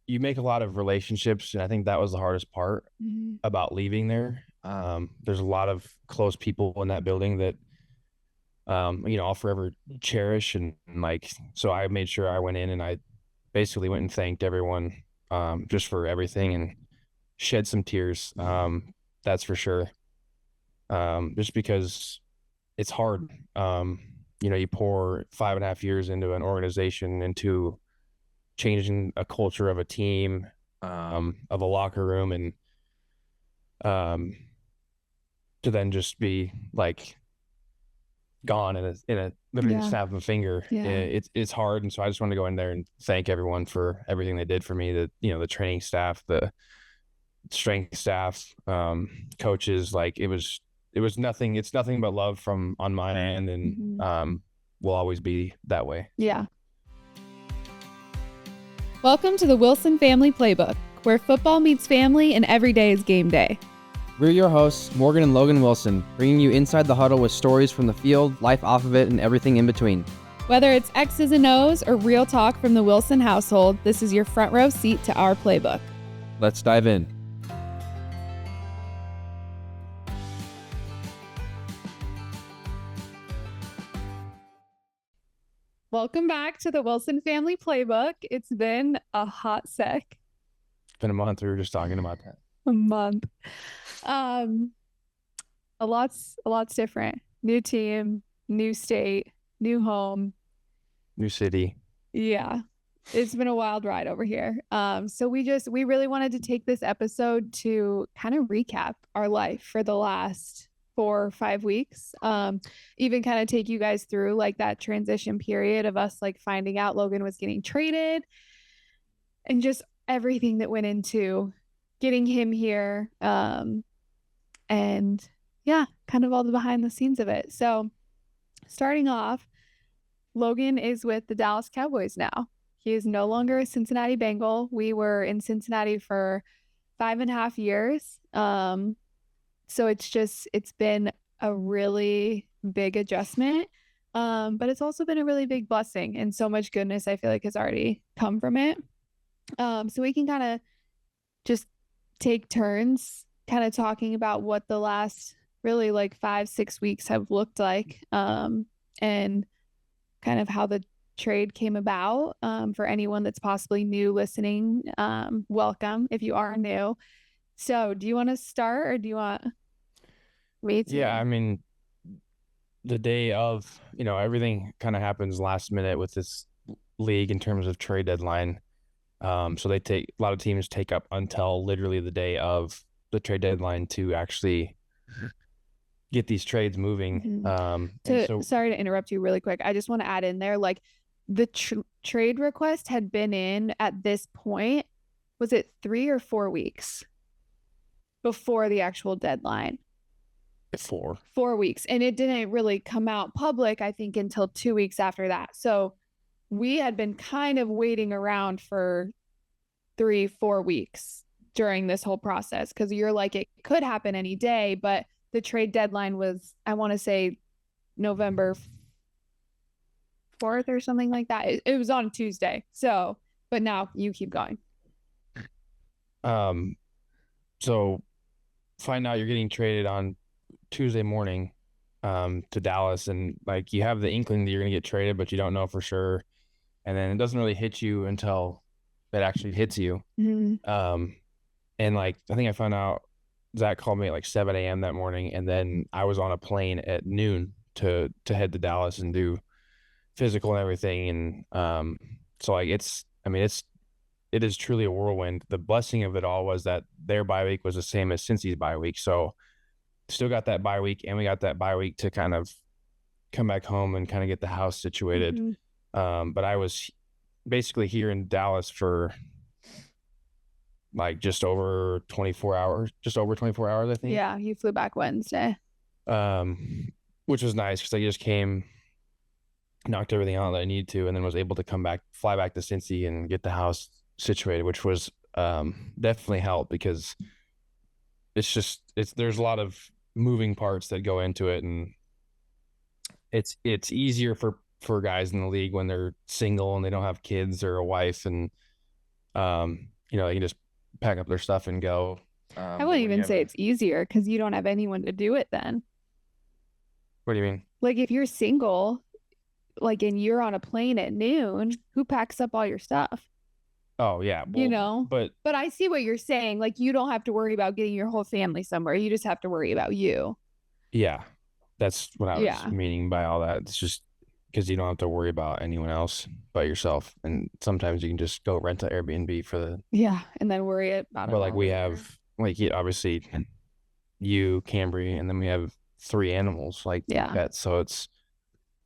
you make a lot of relationships, and I think that was the hardest part about leaving there. There's a lot of close people in that building that I'll forever cherish, and like, so I made sure I went in and I basically went and thanked everyone just for everything and shed some tears. That's for sure. Just because it's hard. You pour 5.5 years into an organization, into changing a culture of a team, of a locker room, and to then just be like gone in a literally snap of a finger. It's hard. And so I just wanted to go in there and thank everyone for everything they did for me. The training staff, the strength staff, coaches. Like it was nothing. It's nothing but love from on my end, and will always be that way. Yeah. Welcome to the Wilson Family Playbook, where football meets family and every day is game day. We're your hosts, Morgan and Logan Wilson, bringing you inside the huddle with stories from the field, life off of it, and everything in between. Whether it's X's and O's or real talk from the Wilson household, this is your front row seat to our playbook. Let's dive in. Welcome back to the Wilson Family Playbook. It's been a hot sec. It's been a month. We were just talking about that. A month. A lot's different. New team, new state, new home, new city. Yeah. It's been a wild ride over here. So we really wanted to take this episode to kind of recap our life for the last 4 or 5 weeks. Even kind of take you guys through like that transition period of us like finding out Logan was getting traded and just everything that went into getting him here. And yeah, kind of all the behind the scenes of it. So starting off, Logan is with the Dallas Cowboys now. He is no longer a Cincinnati Bengal. We were in Cincinnati for 5.5 years. So it's been a really big adjustment. But it's also been a really big blessing, and so much goodness I feel like has already come from it. So we can kind of just take turns kind of talking about what the last really like 5-6 weeks have looked like, and kind of how the trade came about. For anyone that's possibly new listening, welcome if you are new. So do you want to start, or do you want me to? Yeah, I mean, the day of, everything kind of happens last minute with this league in terms of trade deadline. So a lot of teams take up until literally the day of the trade deadline to actually get these trades moving. Sorry to interrupt you really quick. I just want to add in there, like the trade request had been in at this point, was it 3 or 4 weeks before the actual deadline? 4 weeks. And it didn't really come out public, I think, until 2 weeks after that. So we had been kind of waiting around for 3-4 weeks during this whole process, because you're like, it could happen any day, but the trade deadline was, I want to say, November 4th or something like that. It was on Tuesday. So, but now you keep going. So find out you're getting traded on Tuesday morning to Dallas, and like you have the inkling that you're going to get traded, but you don't know for sure. And then it doesn't really hit you until it actually hits you. And like, I think I found out Zach called me at like 7 a.m. that morning, and then I was on a plane at noon to head to Dallas and do physical and everything. And so like it is truly a whirlwind. The blessing of it all was that their bye week was the same as Cincy's bye week. So still got that bye week, and we got that bye week to kind of come back home and kind of get the house situated. But I was basically here in Dallas for like just over 24 hours, I think. Yeah, you flew back Wednesday. Which was nice because I just came, knocked everything out that I needed to, and then was able to fly back to Cincy and get the house situated, which was definitely helped, because there's a lot of moving parts that go into it, and it's easier for guys in the league when they're single and they don't have kids or a wife, and They can just pack up their stuff and go. I wouldn't even say it's easier because you don't have anyone to do it then. What do you mean? Like if you're single, like and you're on a plane at noon, who packs up all your stuff? Oh yeah, but I see what you're saying. Like you don't have to worry about getting your whole family somewhere. You just have to worry about you. Yeah, that's what I was meaning by all that. It's just because you don't have to worry about anyone else but yourself, and sometimes you can just go rent an Airbnb for the and then worry about it. But like we have obviously you, Camry, and then we have 3 animals like pets, so it's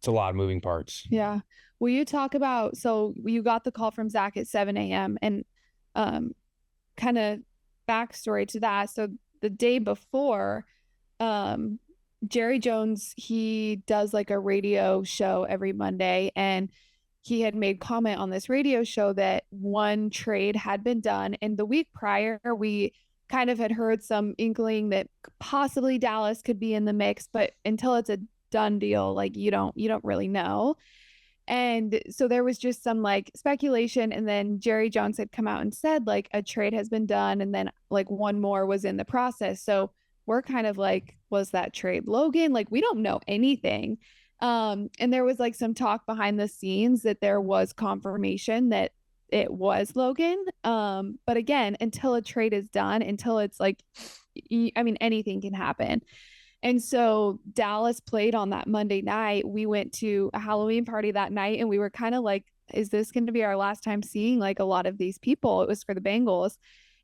a lot of moving parts. Yeah. Will you talk about, so you got the call from Zach at 7 a.m. and kind of backstory to that. So the day before, Jerry Jones, he does like a radio show every Monday, and he had made comment on this radio show that one trade had been done. And the week prior, we kind of had heard some inkling that possibly Dallas could be in the mix, but until it's a done deal, like you don't really know. And so there was just some like speculation, and then Jerry Jones had come out and said like a trade has been done, and then like one more was in the process. So we're kind of like, was that trade Logan? Like we don't know anything. And there was like some talk behind the scenes that there was confirmation that it was Logan. But again, until a trade is done, until it's like, I mean, anything can happen. And so Dallas played on that Monday night. We went to a Halloween party that night, and we were kind of like, is this going to be our last time seeing like a lot of these people? It was for the Bengals.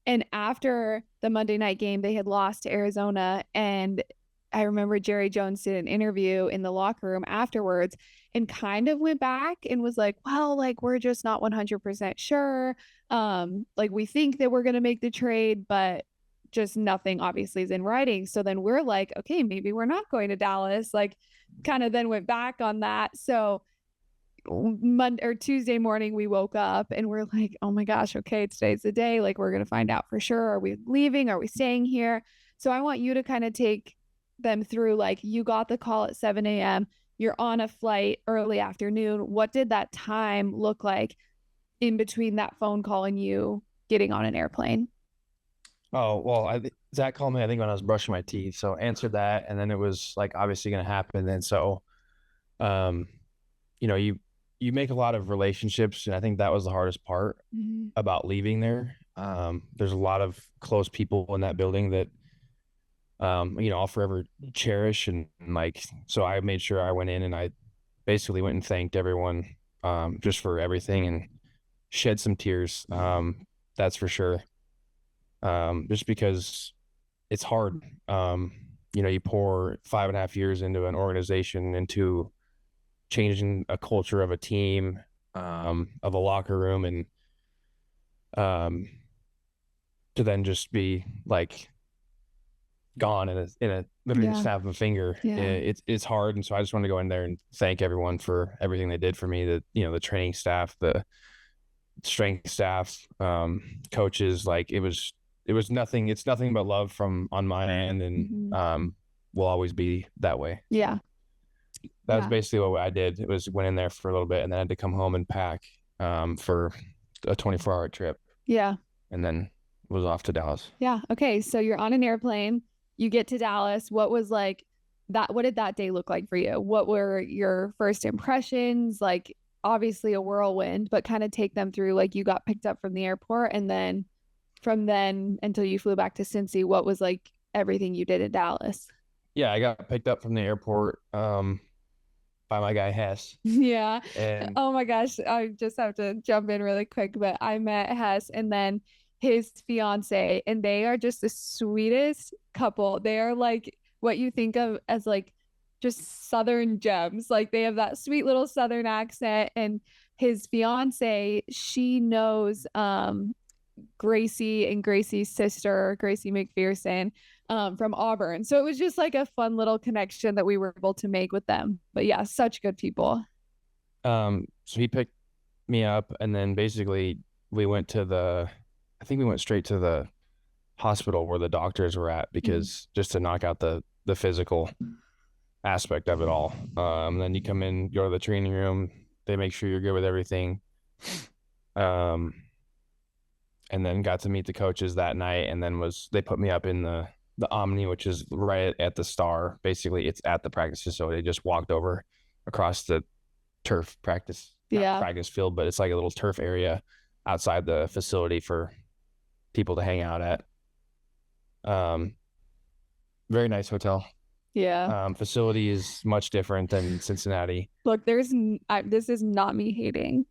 And after the Monday night game, they had lost to Arizona. And I remember Jerry Jones did an interview in the locker room afterwards and kind of went back and was like, well, like, we're just not 100% sure. Like, we think that we're going to make the trade, but just nothing obviously is in writing. So then we're like, okay, maybe we're not going to Dallas. Like, kind of then went back on that. So Monday or Tuesday morning, we woke up and we're like, oh my gosh, okay, today's the day. Like, we're going to find out for sure. Are we leaving? Are we staying here? So I want you to kind of take them through, like, you got the call at 7 a.m. You're on a flight early afternoon. What did that time look like in between that phone call and you getting on an airplane? Oh, well, Zach called me, I think, when I was brushing my teeth. So answered that. And then it was like obviously going to happen. And so, you make a lot of relationships. And I think that was the hardest part about leaving there. There's a lot of close people in that building that, I'll forever cherish. And like, so I made sure I went in and I basically went and thanked everyone just for everything and shed some tears. That's for sure. Just because it's hard. You pour 5.5 years into an organization, into changing a culture of a team, of a locker room, and to then just be like gone in a literally snap of a finger. It's hard. And so I just wanted to go in there and thank everyone for everything they did for me. The training staff, the strength staff, coaches. Like it was nothing. It's nothing but love on my end, and will always be that way. Yeah. That was basically what I did. It was went in there for a little bit and then I had to come home and pack for a 24-hour trip. Yeah. And then was off to Dallas. Yeah. Okay. So you're on an airplane, you get to Dallas. What was like that? What did that day look like for you? What were your first impressions? Like obviously a whirlwind, but kind of take them through, like you got picked up from the airport, and then from then until you flew back to Cincy, what was like everything you did in Dallas? Yeah, I got picked up from the airport by my guy Hess. Yeah. And oh my gosh, I just have to jump in really quick, but I met Hess and then his fiance, and they are just the sweetest couple. They are like what you think of as like just Southern gems. Like they have that sweet little Southern accent, and his fiance, she knows Gracie and Gracie's sister, Gracie McPherson, from Auburn. So it was just like a fun little connection that we were able to make with them. But yeah, such good people. So he picked me up, and then basically we went straight to the hospital where the doctors were at, because just to knock out the physical aspect of it all. Then you come in, go to the training room, they make sure you're good with everything. and then got to meet the coaches that night. And then they put me up in the Omni, which is right at the Star. Basically, it's at the practice facility. Just walked over across the turf practice, not practice field, but it's like a little turf area outside the facility for people to hang out at. Very nice hotel. Yeah. Facility is much different than Cincinnati. Look, this is not me hating,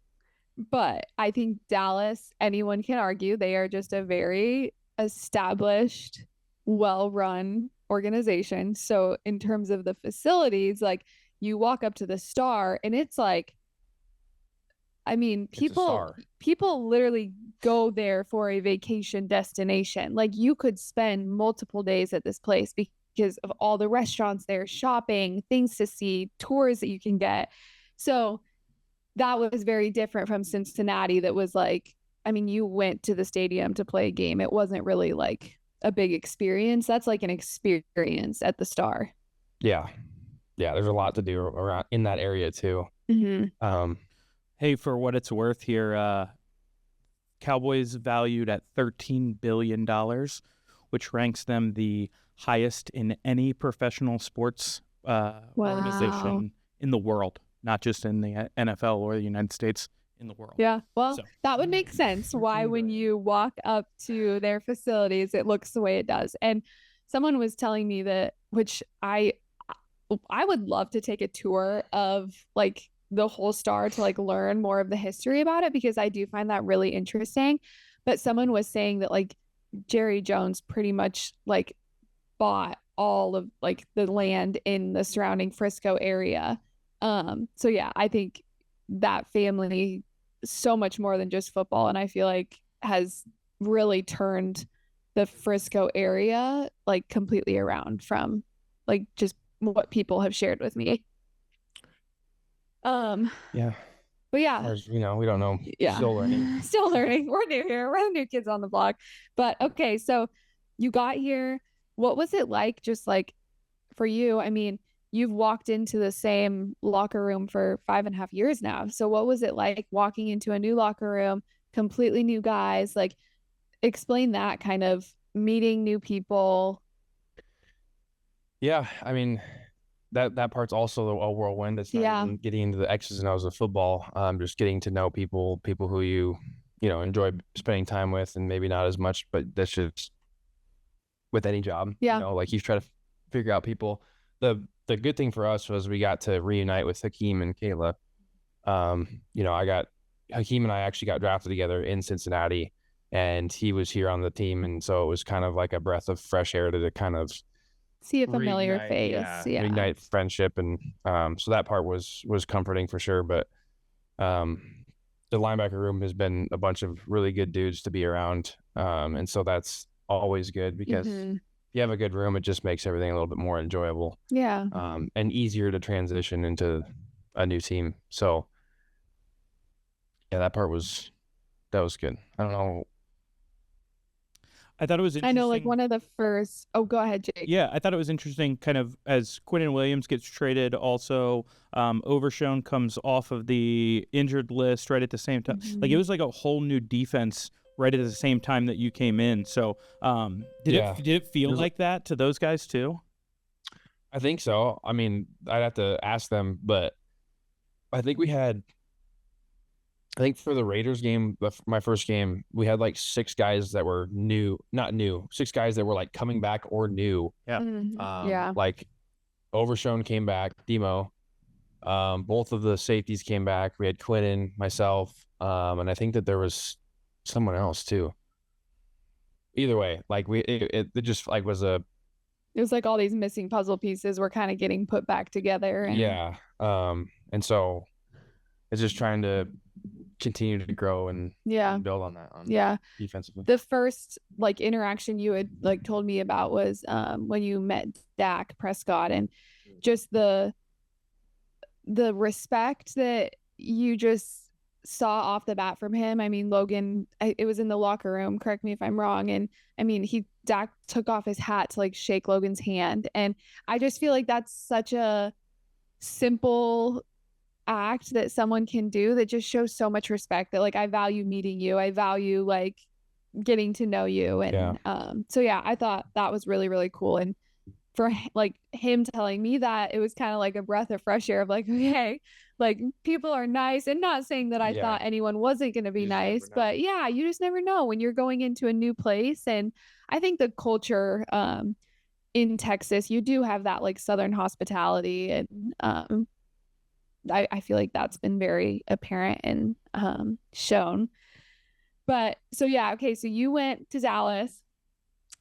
but I think Dallas, anyone can argue, they are just a very established, well-run organization. So in terms of the facilities, like you walk up to the Star and it's like, I mean, people literally go there for a vacation destination. Like you could spend multiple days at this place because of all the restaurants there, shopping, things to see, tours that you can get. So that was very different from Cincinnati. That was like, I mean, you went to the stadium to play a game. It wasn't really like a big experience. That's like an experience at the Star. Yeah. There's a lot to do around in that area too. Mm-hmm. Hey, for what it's worth here, Cowboys valued at $13 billion, which ranks them the highest in any professional sports organization in the world, not just in the NFL or the United States, in the world. Yeah, well, that would make sense why when you walk up to their facilities, it looks the way it does. And someone was telling me that, which I would love to take a tour of like the whole Star to like learn more of the history about it, because I do find that really interesting. But someone was saying that like Jerry Jones pretty much like bought all of like the land in the surrounding Frisco area. So yeah, I think that family so much more than just football, and I feel like has really turned the Frisco area like completely around from like just what people have shared with me. Yeah. But yeah, as we don't know. Yeah. Still learning. We're new here. We're the new kids on the block. But okay, so you got here. What was it like just like for you? I mean, you've walked into the same locker room for 5.5 years now. So what was it like walking into a new locker room, completely new guys? Like explain that, kind of meeting new people. Yeah, I mean, that part's also a whirlwind. It's not even getting into the X's and O's of football. Just getting to know people who you enjoy spending time with, and maybe not as much, but that's just with any job. Yeah. Like you try to figure out people. The good thing for us was we got to reunite with Hakeem and Kayla. Hakeem and I actually got drafted together in Cincinnati, and he was here on the team, and so it was kind of like a breath of fresh air to kind of see a familiar face. Yeah. Reignite friendship. And so that part was comforting for sure. But the linebacker room has been a bunch of really good dudes to be around. And so that's always good, because if you have a good room, it just makes everything a little bit more enjoyable. Yeah. And easier to transition into a new team. So yeah, that was good. I don't know. I thought it was interesting. I know, like one of the first. Oh, go ahead, Jake. Yeah, I thought it was interesting. Kind of as Quinnen Williams gets traded, also Overshown comes off of the injured list right at the same time. Like it was like a whole new defense right at the same time that you came in. So did it feel like that to those guys too? I think so. I mean, I'd have to ask them, but I think for the Raiders game, my first game, we had like 6 guys that were not new, 6 guys that were like coming back or new. Yeah. Like Overshown came back, Demo. Both of the safeties came back. We had Quinnen, myself, and I think that there was someone else too. Either way, like it just like was a. It was like all these missing puzzle pieces were kind of getting put back together. And... Yeah. And so it's just trying to continue to grow and build on that. Defensively. The first like interaction you had like told me about was when you met Dak Prescott, and just the respect that you just saw off the bat from him. I mean, Logan, it was in the locker room, correct me if I'm wrong, and I mean Dak took off his hat to like shake Logan's hand, and I just feel like that's such a simple act that someone can do that just shows so much respect, that like I value meeting you, I value like getting to know you. And so yeah, I thought that was really, really cool. And for like him telling me that, it was kind of like a breath of fresh air of like, okay, like people are nice, and not saying that I thought anyone wasn't going to be nice, but yeah, you just never know when you're going into a new place. And I think the culture in Texas, you do have that like Southern hospitality, and I feel like that's been very apparent and shown. But so yeah, okay, so you went to Dallas,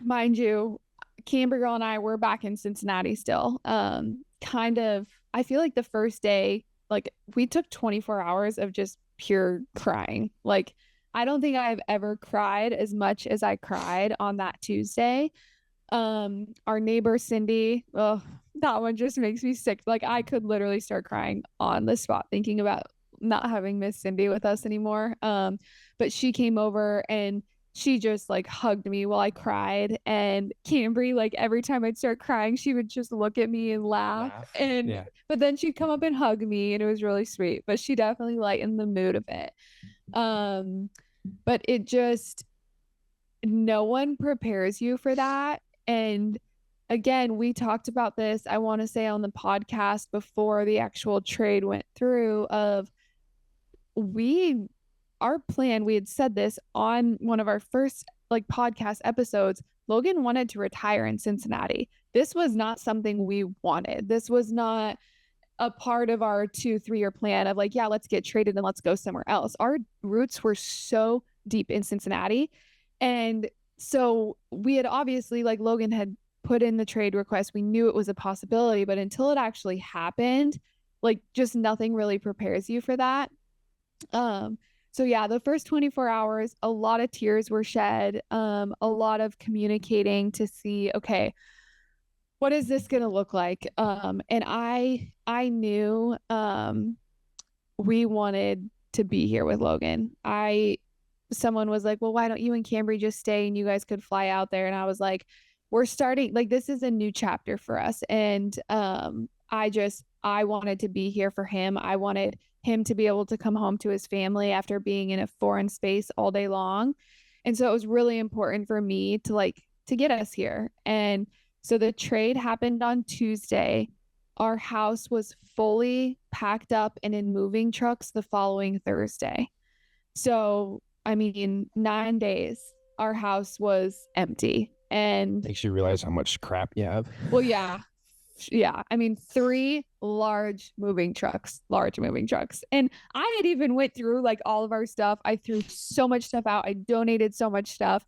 mind you. Camry girl and I were back in Cincinnati still. Kind of, I feel like the first day, like we took 24 hours of just pure crying. Like, I don't think I've ever cried as much as I cried on that Tuesday. Our neighbor Cindy, oh, that one just makes me sick. Like, I could literally start crying on the spot thinking about not having Miss Cindy with us anymore. But she came over and she just like hugged me while I cried. And Camry, like every time I'd start crying, she would just look at me and laugh. And but then she'd come up and hug me, and it was really sweet. But she definitely lightened the mood a bit. But it just, no one prepares you for that. And again, we talked about this, I want to say, on the podcast before the actual trade went through, of our plan, we had said this on one of our first like podcast episodes. Logan wanted to retire in Cincinnati. This was not something we wanted. This was not a part of our 2-3 year plan of like, yeah, let's get traded and let's go somewhere else. Our roots were so deep in Cincinnati. And so we had obviously, like Logan had put in the trade request. We knew it was a possibility, but until it actually happened, like just nothing really prepares you for that. So yeah, the first 24 hours, a lot of tears were shed, a lot of communicating to see, okay, what is this going to look like? And I knew we wanted to be here with Logan. Someone was like, well, why don't you and Camry just stay and you guys could fly out there? And I was like, we're starting, like, this is a new chapter for us. And I wanted to be here for him. I wanted him to be able to come home to his family after being in a foreign space all day long. And so it was really important for me to get us here. And so the trade happened on Tuesday. Our house was fully packed up and in moving trucks the following Thursday. So, I mean, 9 days, our house was empty. And makes you realize how much crap you have. Well, yeah. Yeah. I mean, 3 large moving trucks. And I had even went through like all of our stuff. I threw so much stuff out. I donated so much stuff.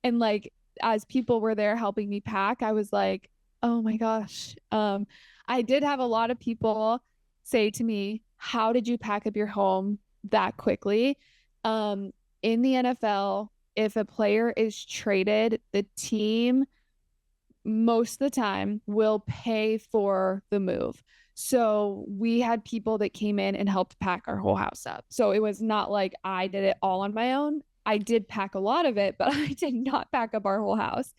And like, as people were there helping me pack, I was like, oh my gosh. I did have a lot of people say to me, how did you pack up your home that quickly? In the NFL, if a player is traded, the team most of the time will pay for the move. So we had people that came in and helped pack our whole house up. So it was not like I did it all on my own. I did pack a lot of it, but I did not pack up our whole house.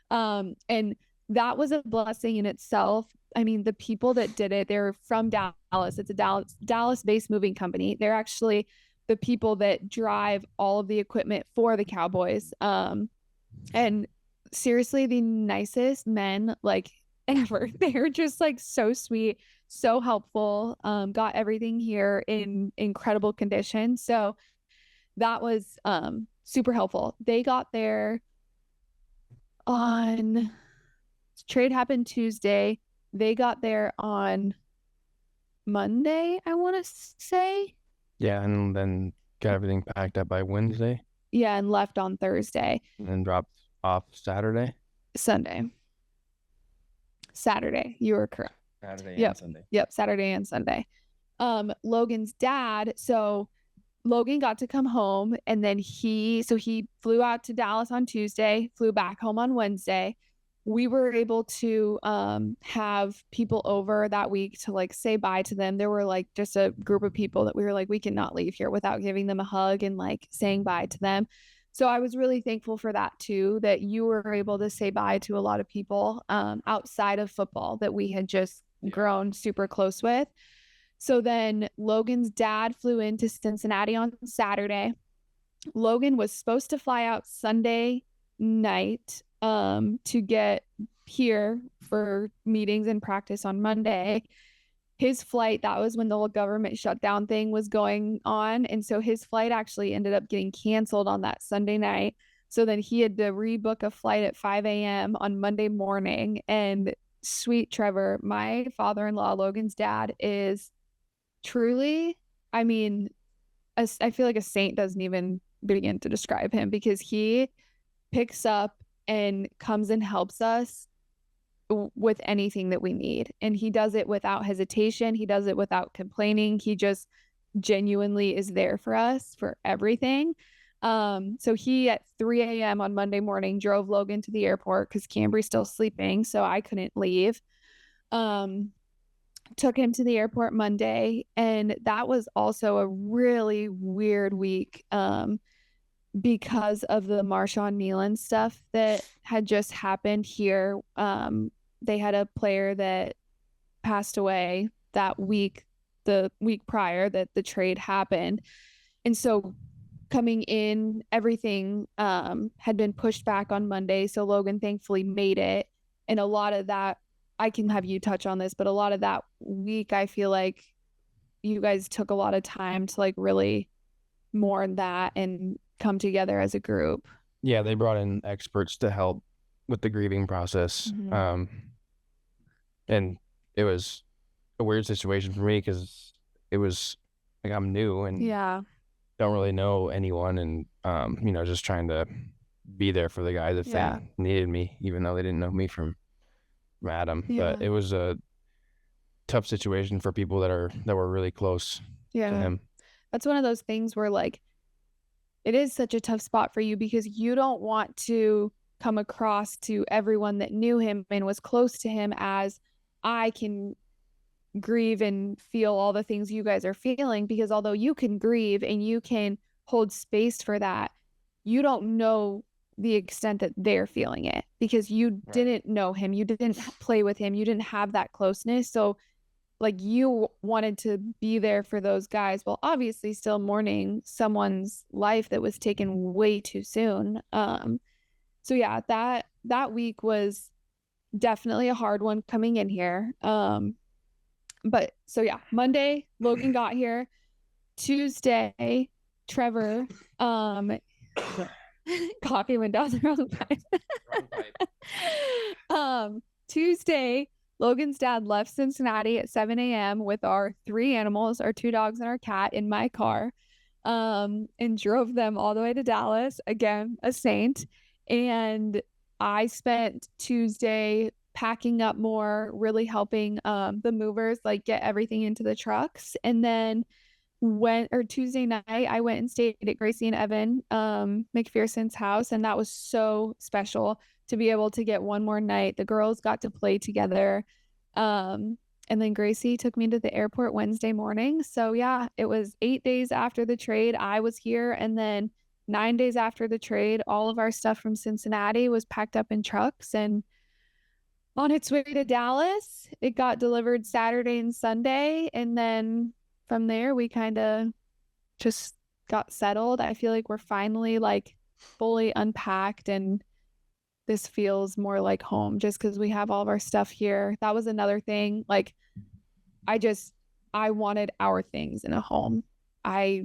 And that was a blessing in itself. I mean, the people that did it, they're from Dallas. It's a Dallas-based moving company. They're actually the people that drive all of the equipment for the Cowboys. And seriously, the nicest men like ever. They're just like so sweet, so helpful, got everything here in incredible condition. So that was super helpful. They got there on, trade happened Tuesday. They got there on Monday, I want to say. Yeah, and then got everything packed up by Wednesday. Yeah, and left on Thursday. And then dropped off Saturday. Saturday. You were correct. Saturday and Sunday. Yep, Saturday and Sunday. Logan's dad, so Logan got to come home, and then he flew out to Dallas on Tuesday, flew back home on Wednesday. We were able to have people over that week to like say bye to them. There were like just a group of people that we were like, we cannot leave here without giving them a hug and like saying bye to them. So I was really thankful for that too, that you were able to say bye to a lot of people outside of football that we had just grown super close with. So then Logan's dad flew into Cincinnati on Saturday. Logan was supposed to fly out Sunday night to get here for meetings and practice on Monday. His flight, that was when the whole government shutdown thing was going on. And so his flight actually ended up getting canceled on that Sunday night. So then he had to rebook a flight at 5 a.m. on Monday morning. And sweet Trevor, my father-in-law, Logan's dad, is truly, I mean, I feel like a saint doesn't even begin to describe him, because he picks up and comes and helps us with anything that we need. And he does it without hesitation. He does it without complaining. He just genuinely is there for us for everything. So he at 3 a.m. on Monday morning drove Logan to the airport because Camry's still sleeping, so I couldn't leave. Took him to the airport Monday, and that was also a really weird week because of the Marshawn Kneeland stuff that had just happened here. They had a player that passed away that week, the week prior that the trade happened. And so coming in, everything had been pushed back on Monday. So Logan thankfully made it. And a lot of that, I can have you touch on this, but a lot of that week, I feel like you guys took a lot of time to like really mourn that and come together as a group. Yeah, they brought in experts to help with the grieving process. Mhm. And it was a weird situation for me because it was like I'm new and Yeah. don't really know anyone, and just trying to be there for the guys if Yeah. they needed me, even though they didn't know me from Adam. Yeah. But it was a tough situation for people that were really close to Yeah. him. That's one of those things where like it is such a tough spot for you because you don't want to come across to everyone that knew him and was close to him as I can grieve and feel all the things you guys are feeling, because although you can grieve and you can hold space for that, you don't know the extent that they're feeling it because you didn't know him, you didn't play with him, you didn't have that closeness. So like you wanted to be there for those guys while obviously still mourning someone's life that was taken way too soon. So yeah, that week was definitely a hard one coming in here. But so yeah, Monday, Logan got here. Tuesday, Trevor, coffee went down the wrong pipe. Tuesday, Logan's dad left Cincinnati at 7 a.m. with our 3 animals, our 2 dogs and our cat, in my car, and drove them all the way to Dallas. Again, a saint. And I spent Tuesday packing up more, really helping the movers like get everything into the trucks. And then Tuesday night, I went and stayed at Gracie and Evan McPherson's house, and that was so special to be able to get one more night. The girls got to play together. And then Gracie took me to the airport Wednesday morning. So yeah, it was 8 days after the trade, I was here. And then 9 days after the trade, all of our stuff from Cincinnati was packed up in trucks and on its way to Dallas. It got delivered Saturday and Sunday. And then from there, we kind of just got settled. I feel like we're finally like fully unpacked, and this feels more like home just because we have all of our stuff here. That was another thing. Like, I wanted our things in a home. You're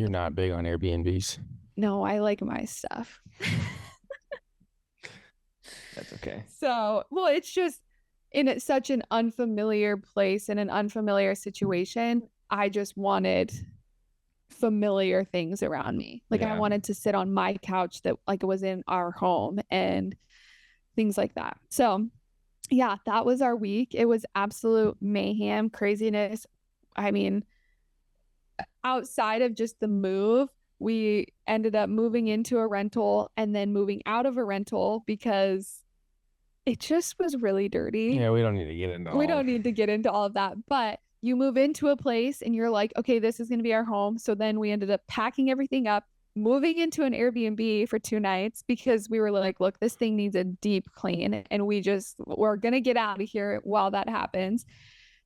not big on Airbnbs. No, I like my stuff. That's okay. So, well, it's just in such an unfamiliar place, in an unfamiliar situation. I just wanted familiar things around me. Like I wanted to sit on my couch that like it was in our home and things like that. So yeah, that was our week. It was absolute mayhem, craziness. I mean, outside of just the move, we ended up moving into a rental and then moving out of a rental because it just was really dirty. Yeah, we don't need to get into all of that, but you move into a place and you're like, okay, this is going to be our home. So then we ended up packing everything up, moving into an Airbnb for 2 nights because we were like, look, this thing needs a deep clean and we're going to get out of here while that happens.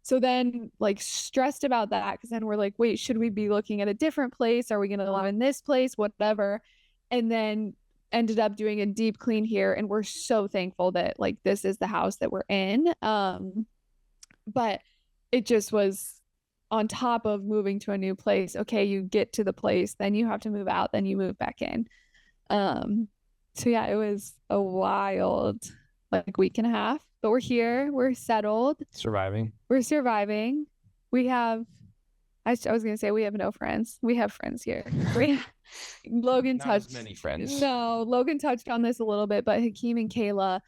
So then like stressed about that because then we're like, wait, should we be looking at a different place? Are we going to live in this place? Whatever. And then ended up doing a deep clean here. And we're so thankful that like this is the house that we're in. But it just was on top of moving to a new place. Okay, you get to the place, then you have to move out, then you move back in. So yeah, it was a wild like week and a half, but we're here, we're settled, we're surviving. We have, I was gonna say we have no friends. We have friends here. Logan Not touched as many friends. No, Logan touched on this a little bit, but Hakeem and Kayla,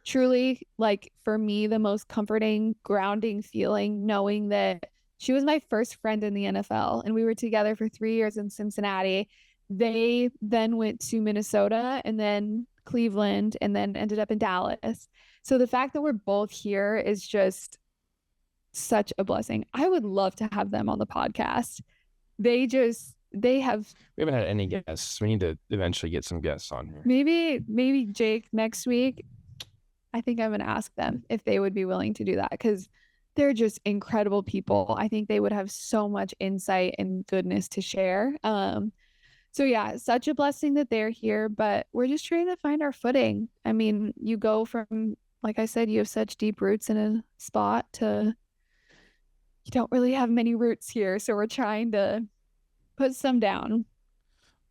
truly, like for me, the most comforting, grounding feeling knowing that she was my first friend in the NFL and we were together for 3 years in Cincinnati. They then went to Minnesota and then Cleveland and then ended up in Dallas. So the fact that we're both here is just such a blessing. I would love to have them on the podcast. We haven't had any guests. We need to eventually get some guests on here. Maybe Jake next week. I think I'm going to ask them if they would be willing to do that because they're just incredible people. I think they would have so much insight and goodness to share. So yeah, such a blessing that they're here, but we're just trying to find our footing. I mean, you go from, like I said, you have such deep roots in a spot to you don't really have many roots here. So we're trying to put some down.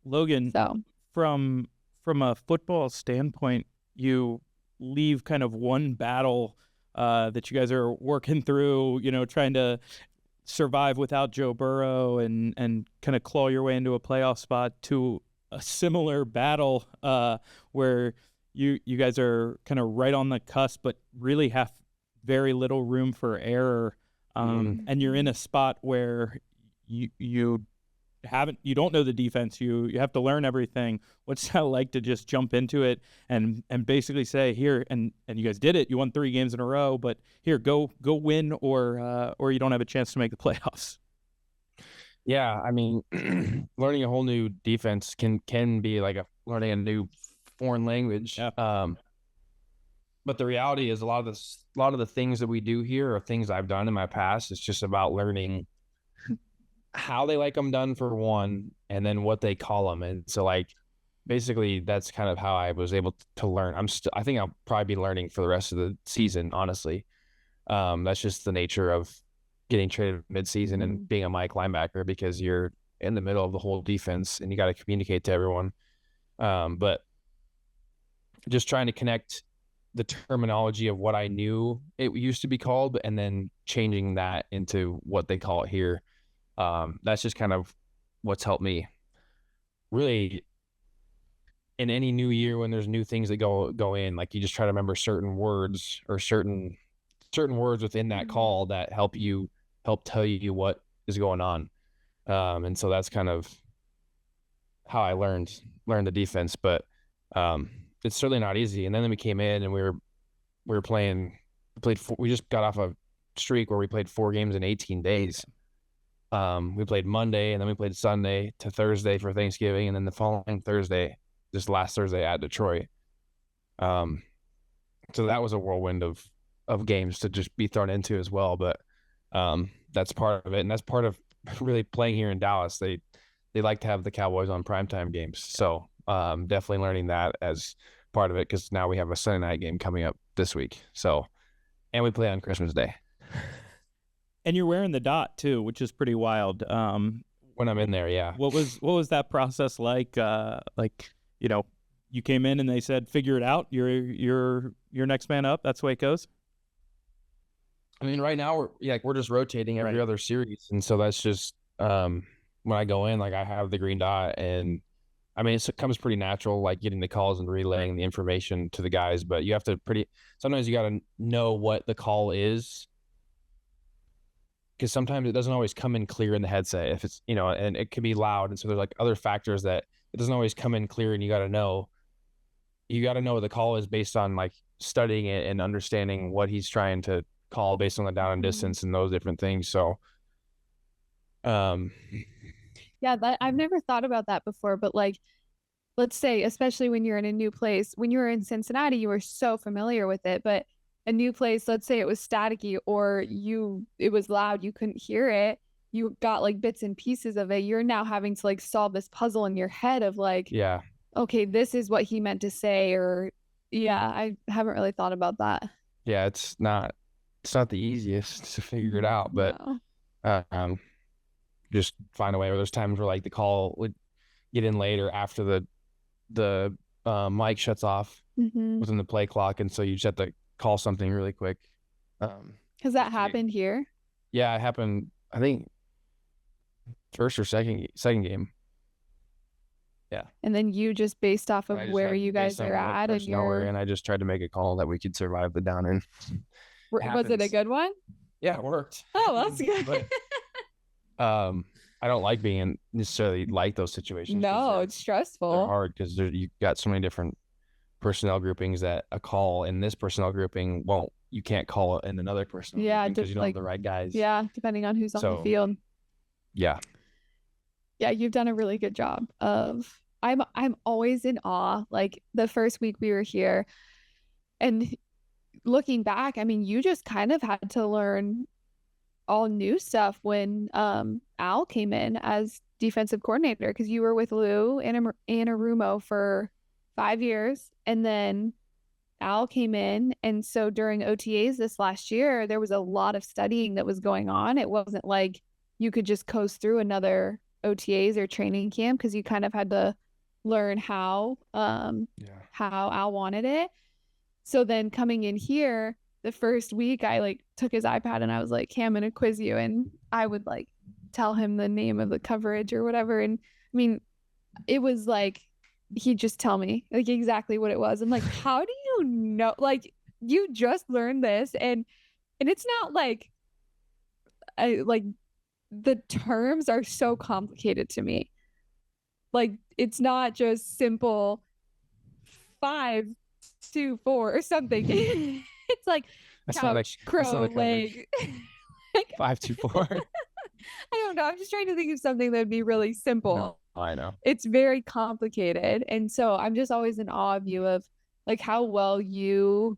Logan, so from a football standpoint, you leave kind of one battle that you guys are working through, trying to survive without Joe Burrow and kind of claw your way into a playoff spot to a similar battle where you guys are kind of right on the cusp, but really have very little room for error. And you're in a spot where you don't know the defense. You have to learn everything. What's that like to just jump into it and basically say here, and you guys did it. You won 3 games in a row, but here, go win or you don't have a chance to make the playoffs. Yeah, I mean, learning a whole new defense can be like learning a new foreign language. Yeah. But the reality is a lot of the things that we do here are things I've done in my past. It's just about learning how they like them done for one, and then what they call them. And so like, basically that's kind of how I was able to learn. I think I'll probably be learning for the rest of the season, honestly. That's just the nature of getting traded mid-season and being a Mike linebacker because you're in the middle of the whole defense and you got to communicate to everyone. But just trying to connect the terminology of what I knew it used to be called and then changing that into what they call it here. That's just kind of what's helped me really in any new year when there's new things that go in. Like you just try to remember certain words or certain words within that call that help tell you what is going on. And so that's kind of how I learned the defense, but it's certainly not easy. And then we came in and we just got off a streak where we played 4 games in 18 days. We played Monday and then we played Sunday to Thursday for Thanksgiving. And then the following Thursday, just last Thursday at Detroit. So that was a whirlwind of games to just be thrown into as well. But that's part of it. And that's part of really playing here in Dallas. They like to have the Cowboys on primetime games. So definitely learning that as part of it, because now we have a Sunday night game coming up this week. So, and we play on Christmas Day. And you're wearing the dot too, which is pretty wild. When I'm in there, yeah. What was that process like? You came in and they said, "Figure it out. You're next man up." That's the way it goes. I mean, right now we're just rotating every other series, and so that's just when I go in, like I have the green dot, and I mean it comes pretty natural, like getting the calls and relaying the information to the guys. But you have to sometimes you got to know what the call is, because sometimes it doesn't always come in clear in the headset. If it's and it can be loud, and so there's like other factors that it doesn't always come in clear, and you got to know what the call is based on like studying it and understanding what he's trying to call based on the down and distance and those different things. So yeah, I've never thought about that before, but like let's say especially when you're in a new place, when you were in Cincinnati you were so familiar with it, but a new place, let's say it was staticky or it was loud, you couldn't hear it, you got like bits and pieces of it, you're now having to like solve this puzzle in your head of like, Yeah. okay, this is what he meant to say, or I haven't really thought about that. Yeah, it's not the easiest to figure it out, but No. just find a way. Or there's times where like the call would get in later after the mic shuts off within the play clock, and so you just have to call something really quick. Has that happened here? Yeah, it happened, I think, first or second game. Yeah. And then you just based off of where you guys based on are what at, and personnel we're in, I just tried to make a call that we could survive the down in. Was it a good one? Yeah, it worked. Oh, that's good. But, I don't like being necessarily like those situations. No, it's stressful. They're hard because you got so many different personnel groupings that a call in this personnel grouping you can't call it in another personnel grouping because you don't have the right guys. Yeah, depending on who's on the field. Yeah. Yeah, you've done a really good job of. I'm always in awe. Like the first week we were here, and looking back, I mean, you just kind of had to learn all new stuff when Al came in as defensive coordinator, because you were with Lou and Anarumo for 5 years, and then Al came in, and so during OTAs this last year, there was a lot of studying that was going on. It wasn't like you could just coast through another OTAs or training camp, because you kind of had to learn how Al wanted it. So then coming in here, the first week I like took his iPad and I was like, hey, I'm gonna quiz you, and I would like tell him the name of the coverage or whatever. And I mean, it was like he'd just tell me like exactly what it was. I'm like, how do you know? Like, you just learned this, and it's not like the terms are so complicated to me. Like, it's not just simple 5, 2, 4 or something. It's like couch, crow, leg. 5, 2, 4. I don't know. I'm just trying to think of something that would be really simple. No, I know. It's very complicated. And so I'm just always in awe of you, of like how well you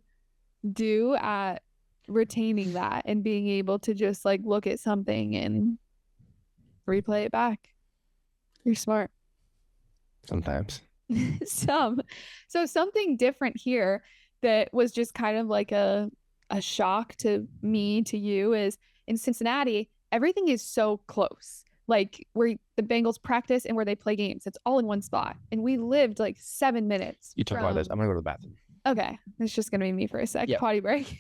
do at retaining that and being able to just like look at something and replay it back. You're smart. Sometimes. So something different here that was just kind of like a shock to me, to you, is in Cincinnati, everything is so close. Like where the Bengals practice and where they play games, it's all in one spot. And we lived like 7 minutes. You talk about this. I'm gonna go to the bathroom. Okay, it's just gonna be me for a sec. Yeah. Potty break.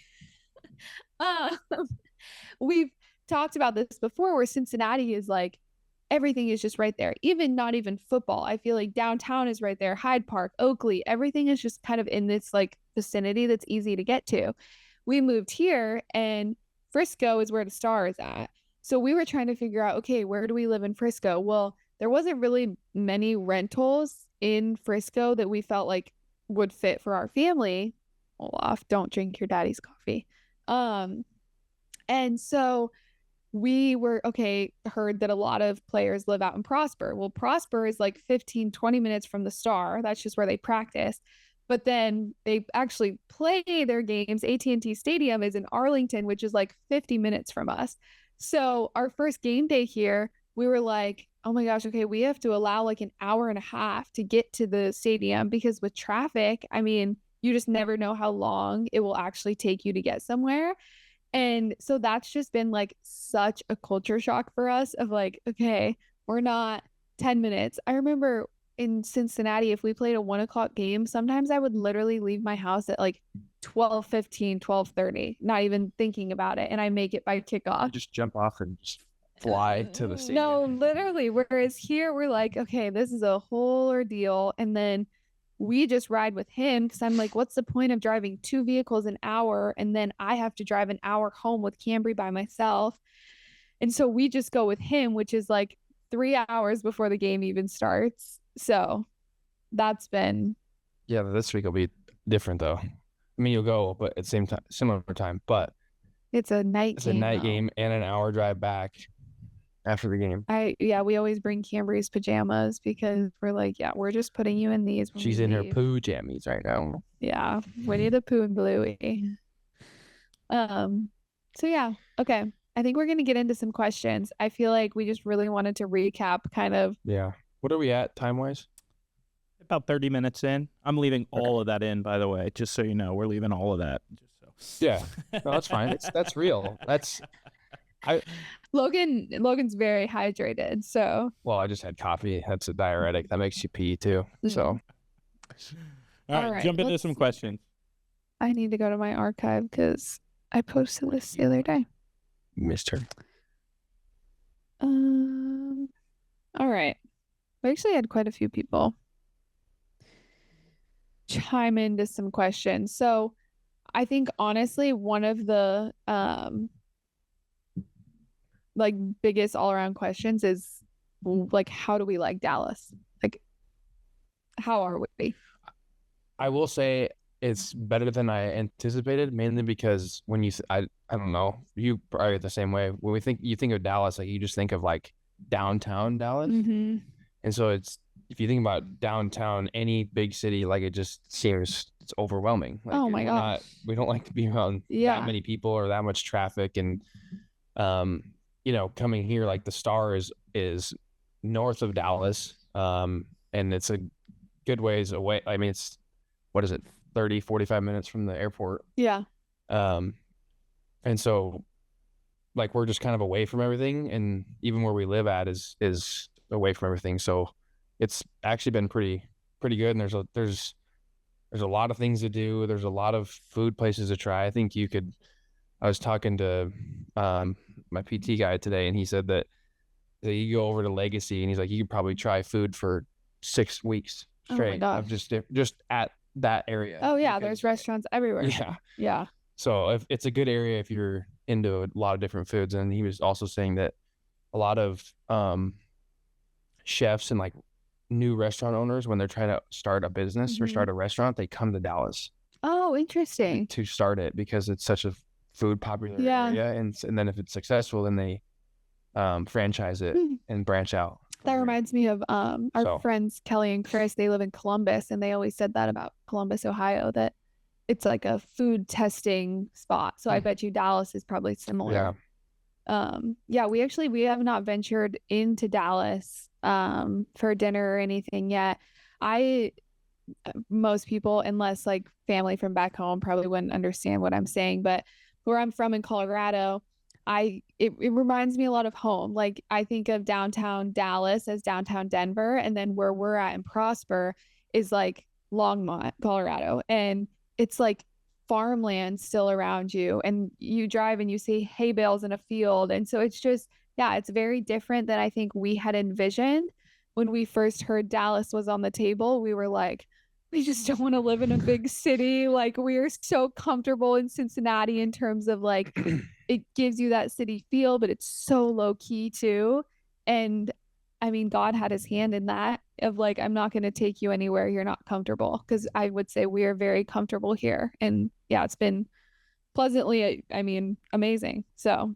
We've talked about this before, where Cincinnati is like everything is just right there. Not even football. I feel like downtown is right there. Hyde Park, Oakley, everything is just kind of in this like vicinity that's easy to get to. We moved here, and Frisco is where the Star is at. So we were trying to figure out, okay, where do we live in Frisco? Well, there wasn't really many rentals in Frisco that we felt like would fit for our family. Olaf, don't drink your daddy's coffee. And so we heard that a lot of players live out in Prosper. Well, Prosper is like 15-20 minutes from the Star. That's just where they practice. But then they actually play their games. AT&T Stadium is in Arlington, which is like 50 minutes from us. So our first game day here, we were like, oh my gosh, okay, we have to allow like an hour and a half to get to the stadium, because with traffic, I mean, you just never know how long it will actually take you to get somewhere. And so that's just been like such a culture shock for us of like, okay, we're not 10 minutes. I remember in Cincinnati, if we played a 1 o'clock game, sometimes I would literally leave my house at like 12:15, 12:30, not even thinking about it. And I make it by kickoff. You just jump off and just fly to the stadium. No, literally. Whereas here we're like, okay, this is a whole ordeal. And then we just ride with him, because I'm like, what's the point of driving 2 vehicles an hour? And then I have to drive an hour home with Camry by myself. And so we just go with him, which is like 3 hours before the game even starts. So that's been. Yeah, this week will be different though. I mean, you'll go, but at the same time, similar time, but it's a night game. It's a night game and an hour drive back after the game. We always bring Camry's pajamas, because we're like, yeah, we're just putting you in these. She's in her poo jammies right now. Yeah, Winnie the Pooh and Bluey. So yeah, okay. I think we're gonna get into some questions. I feel like we just really wanted to recap kind of. Yeah. What are we at time-wise? About 30 minutes in. I'm leaving all of that in, by the way, just so you know. We're leaving all of that. Just so. Yeah. No, that's fine. That's real. Logan's very hydrated, so. Well, I just had coffee. That's a diuretic. That makes you pee too. So. All right, jump into some questions. I need to go to my archive because I posted this the other day. Missed her. All right. We actually had quite a few people chime into some questions. So I think honestly, one of the like biggest all around questions is like, how do we like Dallas? Like, how are we? I will say it's better than I anticipated, mainly because when I don't know, you probably the same way. When you think of Dallas, like you just think of like downtown Dallas. Mm-hmm. And so if you think about downtown, any big city, like it just seems it's overwhelming. Like, oh my gosh. We don't like to be around that many people or that much traffic. And, coming here, like the Star is north of Dallas. And it's a good ways away. I mean, it's, what is it? 30, 45 minutes from the airport. Yeah. And so like, we're just kind of away from everything. And even where we live at is away from everything. So it's actually been pretty good. And there's a lot of things to do. There's a lot of food places to try. I think I was talking to my PT guy today, and he said that you go over to Legacy and he's like, you could probably try food for 6 weeks straight of just at that area. Oh yeah. There's restaurants everywhere. Yeah. Yeah. So if it's a good area, if you're into a lot of different foods. And he was also saying that a lot of chefs and like new restaurant owners, when they're trying to start a business or start a restaurant, they come to Dallas. Oh, interesting. To start it, because it's such a food popular area. And then if it's successful, then they franchise it and branch out. That reminds me of our friends Kelly and Chris. They live in Columbus, and they always said that about Columbus, Ohio, that it's like a food testing spot. So I bet you Dallas is probably similar. Yeah. We have not ventured into Dallas for dinner or anything yet. Most people, unless like family from back home, probably wouldn't understand what I'm saying, but where I'm from in Colorado, it reminds me a lot of home. Like I think of downtown Dallas as downtown Denver, and then where we're at in Prosper is like Longmont, Colorado, and it's like farmland still around you, and you drive and you see hay bales in a field. And so it's just, it's very different than I think we had envisioned. When we first heard Dallas was on the table, we were like, we just don't want to live in a big city. Like we are so comfortable in Cincinnati in terms of like, it gives you that city feel, but it's so low key too. And I mean, God had his hand in that of like, I'm not going to take you anywhere you're not comfortable. Cause I would say we are very comfortable here. And yeah, it's been pleasantly, amazing. So,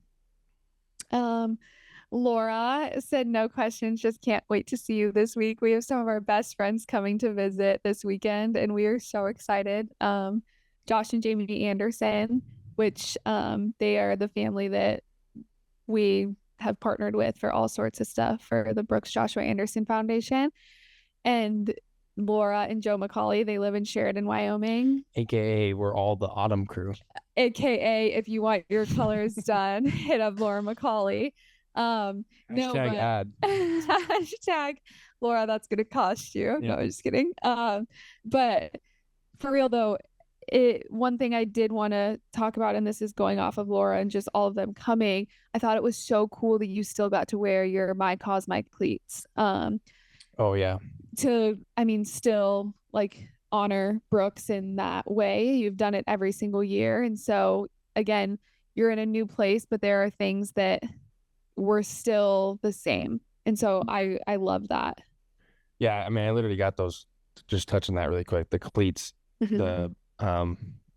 Laura said, no questions, just can't wait to see you this week. We have some of our best friends coming to visit this weekend, and we are so excited. Josh and Jamie Anderson, which they are the family that we have partnered with for all sorts of stuff for the Brooks Joshua Anderson Foundation. And Laura and Joe McCauley, they live in Sheridan, Wyoming. AKA we're all the Autumn crew. AKA if you want your colors done, hit up Laura McCauley. Ad. Hashtag Laura, that's gonna cost you. No, I'm just kidding. But for real though, one thing I did want to talk about, and this is going off of Laura and just all of them coming, I thought it was so cool that you still got to wear your My Cause My cleats. Oh yeah. Still like honor Brooks in that way. You've done it every single year, and so again, you're in a new place, but there are things that were still the same. And so I love that. Yeah. I mean, I literally got those, just touching that really quick, the cleats, the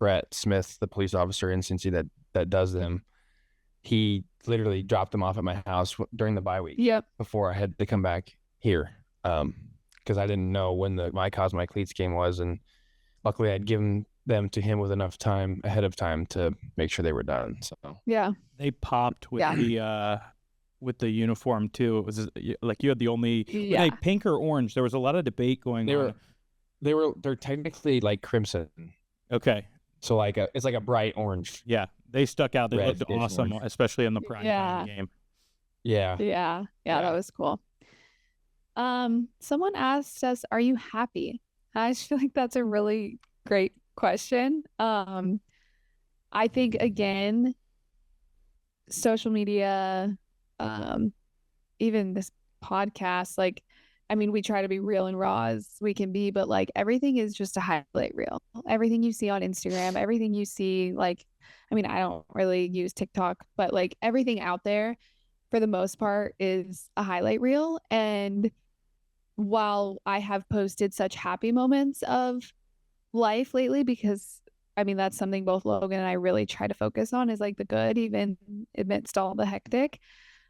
Brett Smith, the police officer in Cincinnati that does them. He literally dropped them off at my house during the bye week. Yep. Before I had to come back here. Cause I didn't know when the My Cause My Cleats game was. And luckily I'd given them to him with enough time ahead of time to make sure they were done. So Yeah. They popped with the uniform too. It was like you had the only were they pink or orange? There was a lot of debate going on. They're technically like crimson. Okay. So like it's like a bright orange. Yeah, they stuck out. They Red, looked awesome, orange. especially in the prime time game. Yeah, that was cool. Someone asked us, "Are you happy?" I just feel like that's a really great question. I think again, social media, even this podcast, like, I mean, we try to be real and raw as we can be, but like everything is just a highlight reel. Everything you see on Instagram, everything you see, like, I mean, I don't really use TikTok, but like everything out there for the most part is a highlight reel. And while I have posted such happy moments of life lately, because I mean, that's something both Logan and I really try to focus on, is like the good, even amidst all the hectic.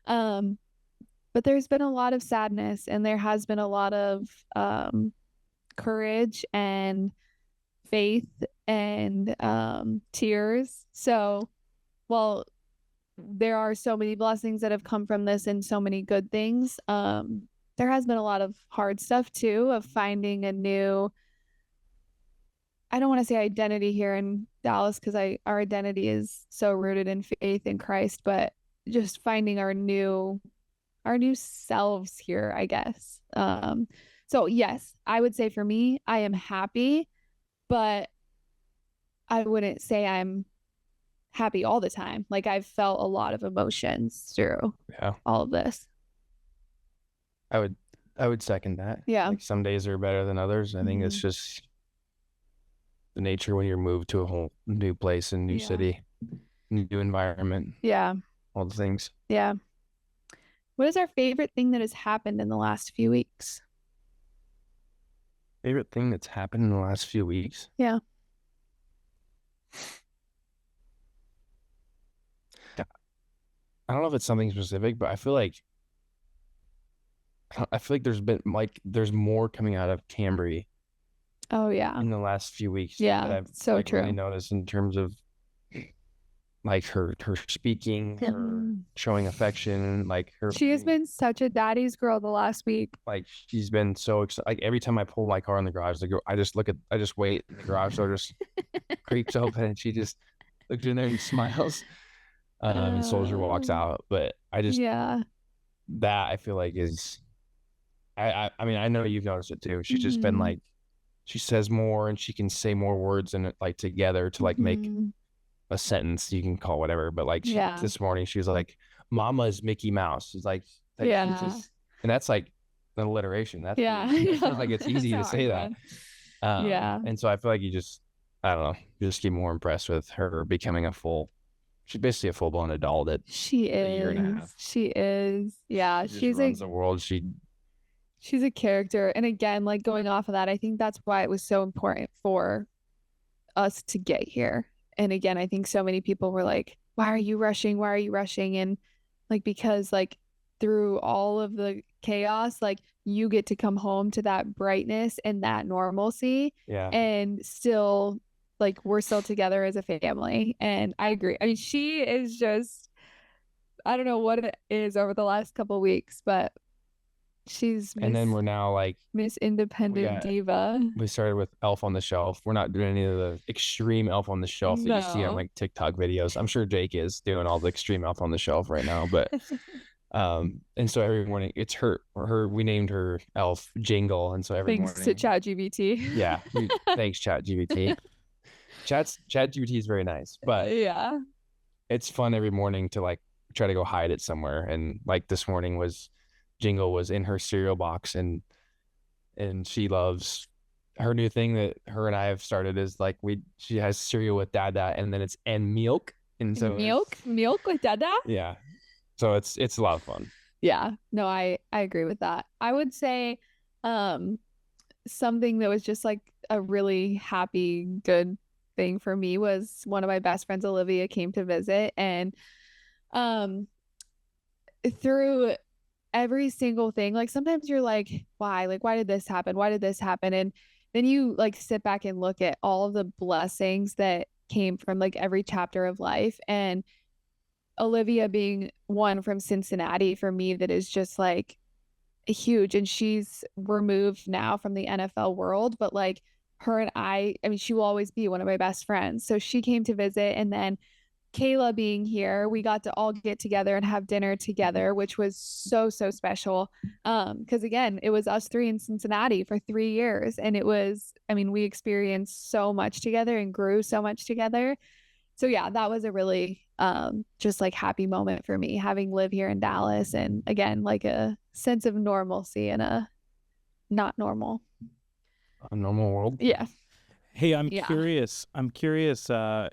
But there's been a lot of sadness, and there has been a lot of courage and faith and tears. So while there are so many blessings that have come from this and so many good things, there has been a lot of hard stuff too, of finding a new, I don't want to say identity here in Dallas, because our identity is so rooted in faith in Christ, but just finding our new selves here, I guess. So yes, I would say for me, I am happy, but I wouldn't say I'm happy all the time. Like, I've felt a lot of emotions through all of this. I would second that. Yeah. Like some days are better than others. I think it's just the nature when you're moved to a whole new place and new city, new environment. Yeah. All the things. Yeah. What is our favorite thing that has happened in the last few weeks? Favorite thing that's happened in the last few weeks? Yeah. I don't know if it's something specific, but I feel like there's more coming out of Camry. Oh yeah. In the last few weeks. Yeah. That I've so true. really noticed in terms of like her speaking, her showing affection, like her. She has been such a daddy's girl the last week. Like she's been so excited. Like every time I pull my car in the garage, I just wait in the garage door just creeps open, and she just looks in there and smiles. And Soldier walks out, but I just that I feel like is. I mean, I know you've noticed it too. She's just been like, she says more and she can say more words and like together to like make a sentence you can call whatever. But like this morning she was like, "Mama is Mickey Mouse." She's like and that's like an alliteration. That's it feels like it's easy to say that. And so I feel like I don't know, you just get more impressed with her becoming she's basically a full-blown adult at she is. A year and a half. She is. Yeah. She runs the world. She's a character. And again, like going off of that, I think that's why it was so important for us to get here. And again, I think so many people were like, why are you rushing? Why are you rushing? And like, because like through all of the chaos, like you get to come home to that brightness and that normalcy. Yeah. And still like we're still together as a family. And I agree. I mean, she is just, I don't know what it is over the last couple of weeks, but and then we're now like Miss Independent Diva. We started with Elf on the Shelf. We're not doing any of the extreme Elf on the Shelf that you see on like TikTok videos. I'm sure Jake is doing all the extreme Elf on the Shelf right now, but and so every morning it's her we named her Elf Jingle, and so every morning thanks to ChatGPT. Yeah, thanks ChatGPT. ChatGPT is very nice, but it's fun every morning to like try to go hide it somewhere. And like this morning Jingle was in her cereal box, and she loves her new thing that her and I have started is like she has cereal with Dada, and then it's milk, and so milk with Dada. Yeah, so it's a lot of fun. Yeah, no, I agree with that. I would say something that was just like a really happy, good thing for me was one of my best friends, Olivia, came to visit, and through every single thing, like sometimes you're like, why did this happen? And then you like sit back and look at all of the blessings that came from like every chapter of life. And Olivia being one from Cincinnati for me, that is just like huge. And she's removed now from the NFL world, but like her and I mean, she will always be one of my best friends. So she came to visit, and then Kayla being here, we got to all get together and have dinner together, which was so, so special. Because again, it was us three in Cincinnati for 3 years. And it was, I mean, we experienced so much together and grew so much together. So yeah, that was a really just like happy moment for me, having lived here in Dallas, and again, like a sense of normalcy in a not normal. A normal world. Yeah. Hey, I'm Yeah. curious.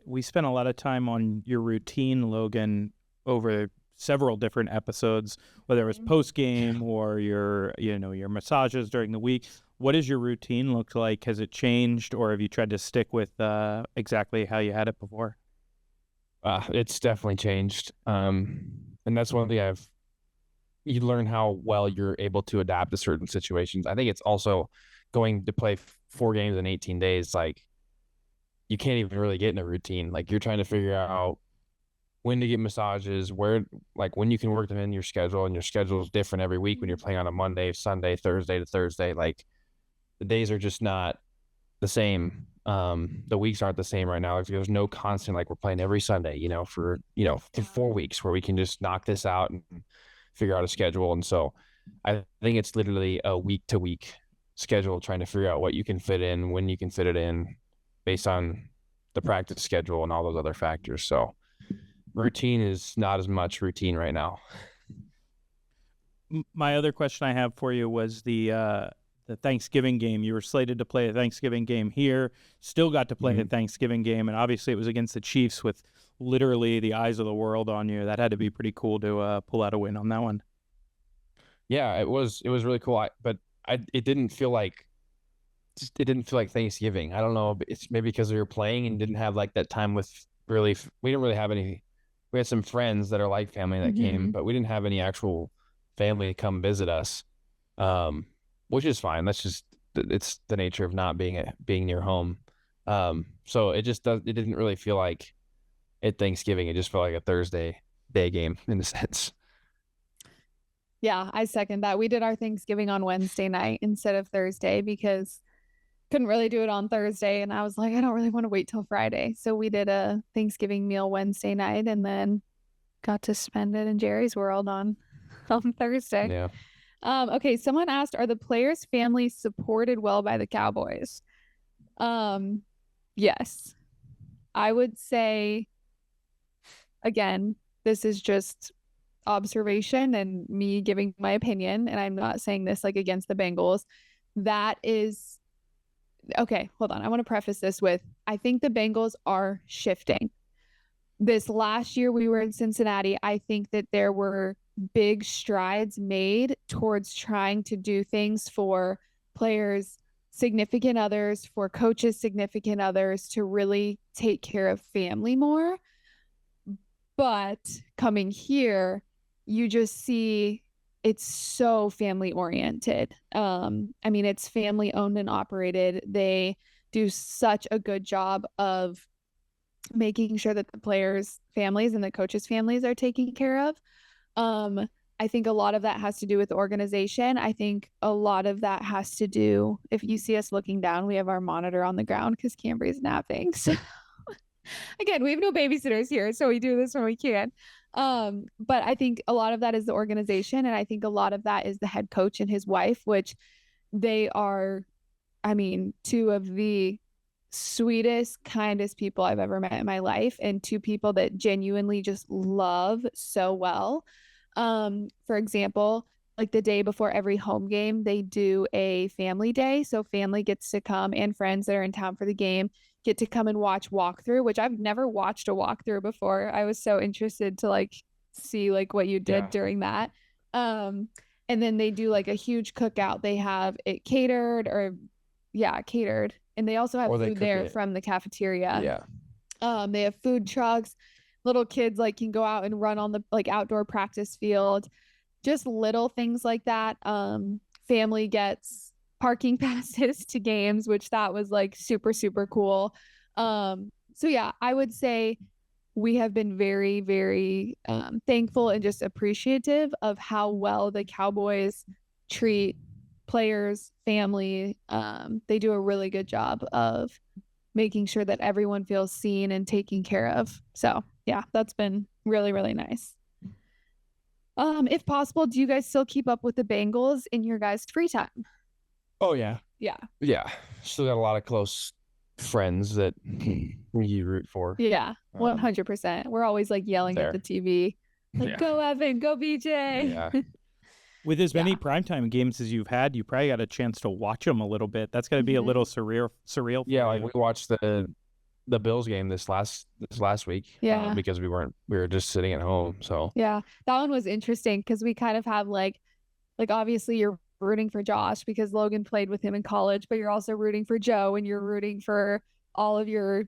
We spent a lot of time on your routine, Logan, over several different episodes, whether it was post game or your massages during the week. What does your routine look like? Has it changed, or have you tried to stick with exactly how you had it before? It's definitely changed. And that's one thing you learn how well you're able to adapt to certain situations. I think it's also going to play 4 games in 18 days. Like, you can't even really get in a routine. Like, you're trying to figure out when to get massages, when you can work them in your schedule, and your schedule is different every week when you're playing on a Monday, Sunday, Thursday to Thursday. Like, the days are just not the same. The weeks aren't the same right now. There's no constant, like, we're playing every Sunday, for 4 weeks where we can just knock this out and figure out a schedule. And so I think it's literally a week to week schedule, trying to figure out what you can fit in, when you can fit it in, based on the practice schedule and all those other factors. So routine is not as much routine right now. My other question I have for you was the Thanksgiving game. You were slated to play a Thanksgiving game here, still got to play a Thanksgiving game, and obviously it was against the Chiefs with literally the eyes of the world on you. That had to be pretty cool to pull out a win on that one. Yeah, it was really cool. It didn't feel like Thanksgiving. I don't know. It's maybe because we were playing and didn't have like that time with we didn't really have any. We had some friends that are like family that came, but we didn't have any actual family come visit us. Which is fine. It's the nature of not being near home. So it didn't really feel like at Thanksgiving. It just felt like a Thursday day game in a sense. Yeah, I second that. We did our Thanksgiving on Wednesday night instead of Thursday because couldn't really do it on Thursday. And I was like, I don't really want to wait till Friday. So we did a Thanksgiving meal Wednesday night and then got to spend it in Jerry's world on Thursday. Yeah. Okay, someone asked, are the players' families supported well by the Cowboys? Yes. I would say, again, this is just observation and me giving my opinion, and I'm not saying this like against the Bengals. That is, okay, hold on. I want to preface this with, I think the Bengals are shifting. This last year we were in Cincinnati, I think that there were big strides made towards trying to do things for players' significant others, for coaches' significant others, to really take care of family more. But coming here, you just see it's so family oriented. I mean, it's family owned and operated. They do such a good job of making sure that the players' families and the coaches' families are taken care of. I think a lot of that has to do with the organization. I think a lot of that has to do, if you see us looking down, we have our monitor on the ground because Camry's napping. So again, we have no babysitters here, so we do this when we can. But I think a lot of that is the organization, and I think a lot of that is the head coach and his wife, which they are, I mean, two of the sweetest, kindest people I've ever met in my life, and two people that genuinely just love so well. For example, like the day before every home game, they do a family day. So family gets to come, and friends that are in town for the game get to come and watch walkthrough, which I've never watched a walkthrough before. I was so interested to like see like what you did during that. And then they do like a huge cookout. They have it catered, and they also have food there from the cafeteria. Yeah. They have food trucks. Little kids like can go out and run on the like outdoor practice field. Just little things like that. Family gets parking passes to games, which that was like super, super cool. So yeah, I would say we have been very, very thankful and just appreciative of how well the Cowboys treat players, family. They do a really good job of making sure that everyone feels seen and taken care of. So yeah, that's been really, really nice. If possible, do you guys still keep up with the Bengals in your guys' free time? Oh yeah. Yeah. Yeah. Still got a lot of close friends that you root for. Yeah. 100%. We're always like yelling there. at the TV. Like, Yeah. go Evan, go BJ. Yeah. With as many primetime games as you've had, you probably got a chance to watch them a little bit. That's got to be a little surreal. For Yeah, like you. we watched the Bills game this last week. Yeah. Because we were just sitting at home. So Yeah, that one was interesting because we kind of have like obviously you're rooting for Josh because Logan played with him in college, but you're also rooting for Joe and you're rooting for all of your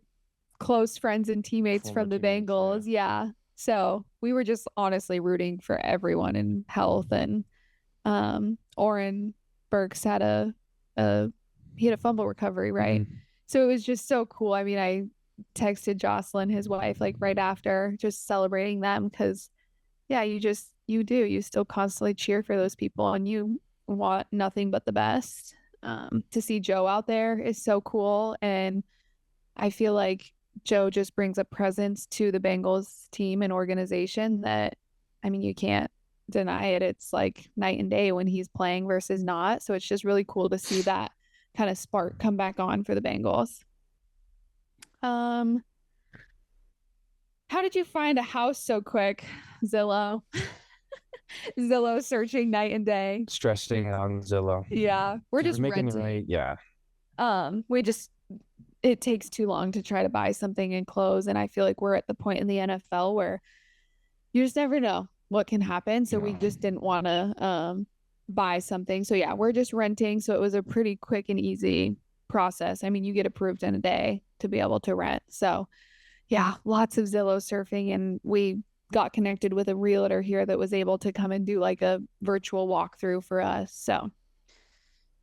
close friends and teammates Former from the teammates, Bengals. Yeah. So we were just honestly rooting for everyone in health. And Oren Burks had a fumble recovery, right? Mhm. So it was just so cool. I mean, I texted Jocelyn, his wife, like right after, just celebrating them because yeah, you still constantly cheer for those people and you want nothing but the best. To see Joe out there is so cool. And I feel like Joe just brings a presence to the Bengals team and organization that, I mean, you can't deny it. It's like night and day when he's playing versus not. So it's just really cool to see that kind of spark come back on for the Bengals. How did you find a house so quick, Zillow? Zillow searching night and day. Stressing on Zillow. Yeah, we're just making renting. right. Yeah. It takes too long to try to buy something and close, and I feel like we're at the point in the NFL where you just never know what can happen. So we just didn't want to buy something. So yeah, we're just renting. So it was a pretty quick and easy process. I mean, you get approved in a day to be able to rent. So yeah, lots of Zillow surfing, and we got connected with a realtor here that was able to come and do like a virtual walkthrough for us. So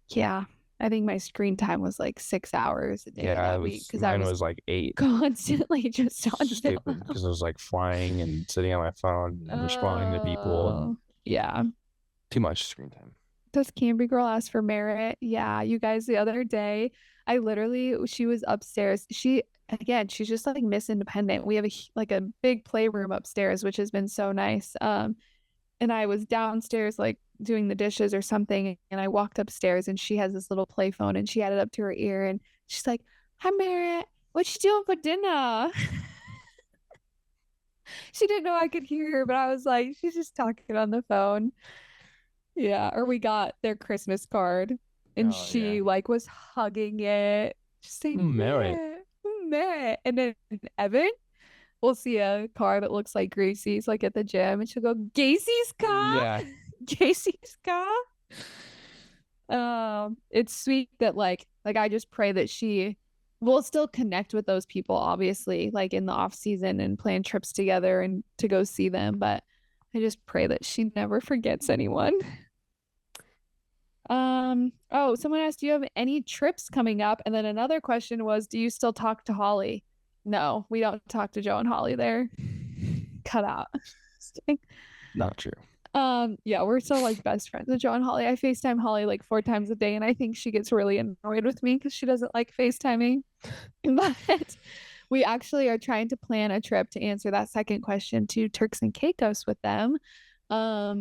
yeah, I think my screen time was like 6 hours a day that week because I was like 8. constantly just on Stupid Zillow. because I was like flying and sitting on my phone and responding to people. And Yeah. too much screen time. Does Camry girl ask for merit? Yeah, you guys, the other day, she was upstairs. She's just like Miss Independent. We have a big playroom upstairs, which has been so nice. And I was downstairs like doing the dishes or something, and I walked upstairs and she has this little play phone and she had it up to her ear and she's like, "Hi Merritt, what you doing for dinner?" She didn't know I could hear her, but I was like, she's just talking on the phone. Yeah, or we got their Christmas card and she like was hugging it, just saying Merritt. Merritt. And then Evan will see a car that looks like Gracie's like at the gym and she'll go, "Casey's car?" Yeah. Casey's car. It's sweet that like I just pray that she will still connect with those people, obviously, like in the off season and plan trips together and to go see them. But I just pray that she never forgets anyone. Someone asked, do you have any trips coming up? And then another question was, do you still talk to Holly? No, we don't talk to Joe and Holly. They're cut out. Not true. Yeah, we're still like best friends with Joe and Holly. I FaceTime Holly like 4 times a day, and I think she gets really annoyed with me because she doesn't like FaceTiming. But we actually are trying to plan a trip to answer that second question to Turks and Caicos with them.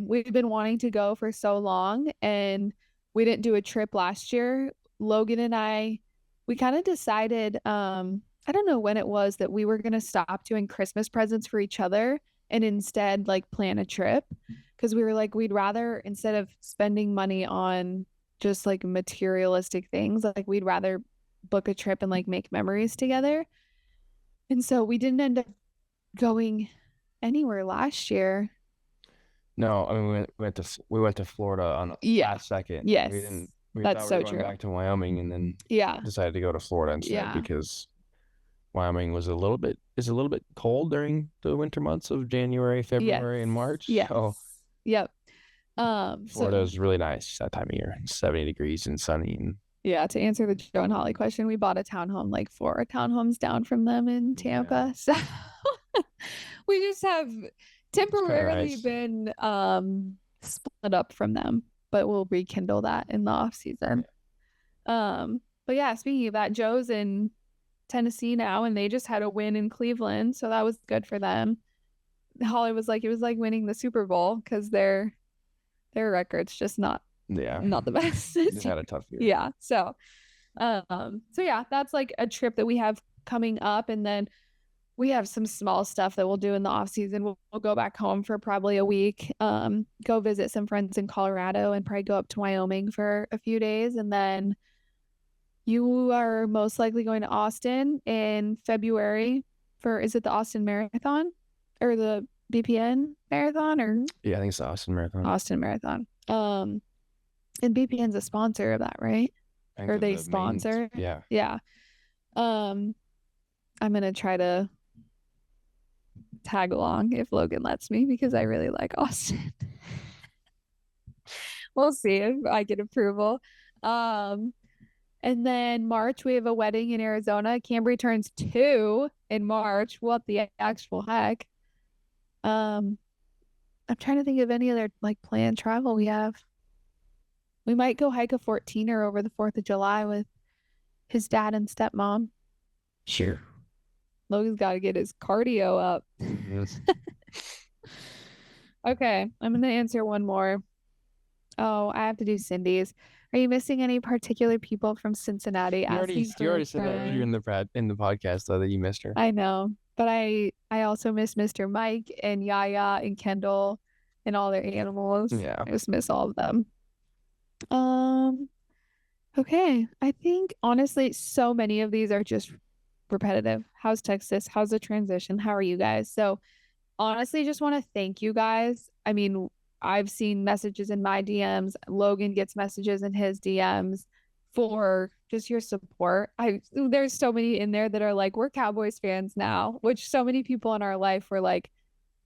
We've been wanting to go for so long, and we didn't do a trip last year. Logan and I, we kind of decided, I don't know when it was, that we were going to stop doing Christmas presents for each other and instead like plan a trip. Because we were like, we'd rather, instead of spending money on just like materialistic things, like we'd rather book a trip and like make memories together. And so we didn't end up going anywhere last year. No, I mean we went to Florida on the last second. Yes. We That's thought so we were going true. back to Wyoming and then Yeah. decided to go to Florida instead because Wyoming was a little bit cold during the winter months of January, February, and March. Yes. So. Yep. So Florida's really nice that time of year. 70 degrees and sunny. And yeah, to answer the Joe and Holly question, we bought a townhome like 4 townhomes down from them in Tampa. So we just have temporarily nice. been split up from them, but we'll rekindle that in the off season. But yeah, speaking of that, Joe's in Tennessee now, and they just had a win in Cleveland, so that was good for them. Holly was like, it was like winning the Super Bowl because their record's just not the best. Just had a tough year. Yeah. So yeah, that's like a trip that we have coming up, and then we have some small stuff that we'll do in the off season. We'll go back home for probably a week, go visit some friends in Colorado, and probably go up to Wyoming for a few days, and then you are most likely going to Austin in February for, is it the Austin Marathon or the BPN Marathon or? Yeah, I think it's the Austin Marathon. Austin Marathon. And BPN's a sponsor of that, right? Or they sponsor? Yeah. Yeah. I'm going to try to tag along if Logan lets me because I really like Austin. We'll see if I get approval. And then March, we have a wedding in Arizona. Camry turns 2 in March. What the actual heck? I'm trying to think of any other like planned travel we have. We might go hike a 14er over the 4th of July with his dad and stepmom. Sure. Logan's got to get his cardio up. Yes. Okay, I'm going to answer one more. Oh, I have to do Cindy's. Are you missing any particular people from Cincinnati? You already said that earlier in the podcast though that you missed her. I know, but I also miss Mr. Mike and Yaya and Kendall and all their animals. Yeah. I just miss all of them. Okay, I think honestly so many of these are just repetitive. How's Texas? How's the transition? How are you guys? So honestly, just want to thank you guys. I mean, I've seen messages in my DMs. Logan gets messages in his DMs for just your support. There's so many in there that are like, we're Cowboys fans now, which so many people in our life were like,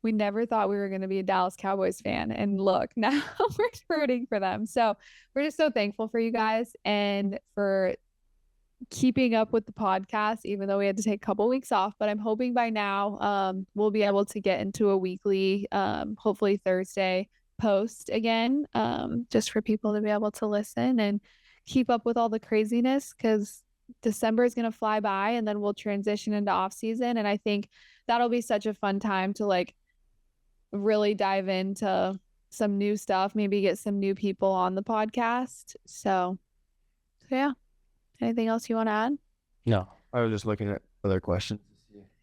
we never thought we were going to be a Dallas Cowboys fan. And look, now we're rooting for them. So we're just so thankful for you guys and for keeping up with the podcast, even though we had to take a couple weeks off. But I'm hoping by now we'll be able to get into a weekly, hopefully Thursday post again, just for people to be able to listen and keep up with all the craziness, because December is going to fly by and then we'll transition into off season. And I think that'll be such a fun time to like really dive into some new stuff, maybe get some new people on the podcast. So yeah. Anything else you want to add? No, I was just looking at other questions.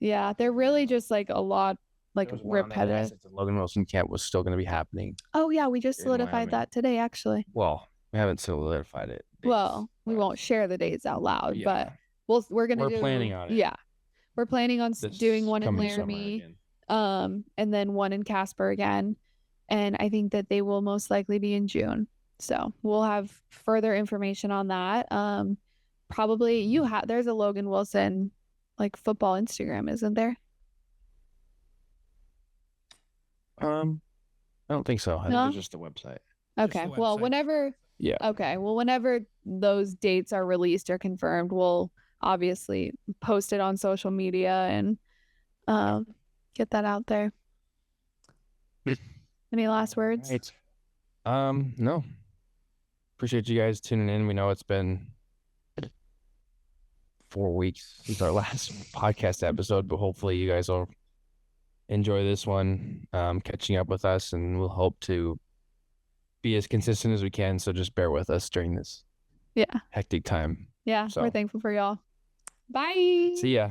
Yeah, they're really just like a lot like repetitive. The Logan Wilson camp was still going to be happening. Oh yeah, we just in solidified Wyoming. that today actually. Well, we haven't solidified it. Well, we won't share the dates out loud, Yeah. but we're planning on it. Yeah, we're planning on This doing one in coming summer Laramie, again. and then one in Casper again, and I think that they will most likely be in June. So we'll have further information on that. Probably there's a Logan Wilson like football Instagram, isn't there? I don't think so. I No? think it's just a website. Okay. the Well, website. whenever Yeah. Okay. Well, whenever those dates are released or confirmed, we'll obviously post it on social media and get that out there. Any last words? Right. No. Appreciate you guys tuning in. We know it's been 4 weeks since our last podcast episode, but hopefully you guys will enjoy this one, catching up with us, and we'll hope to be as consistent as we can. So just bear with us during this Yeah. hectic time. Yeah. So- We're thankful for y'all. Bye. See ya.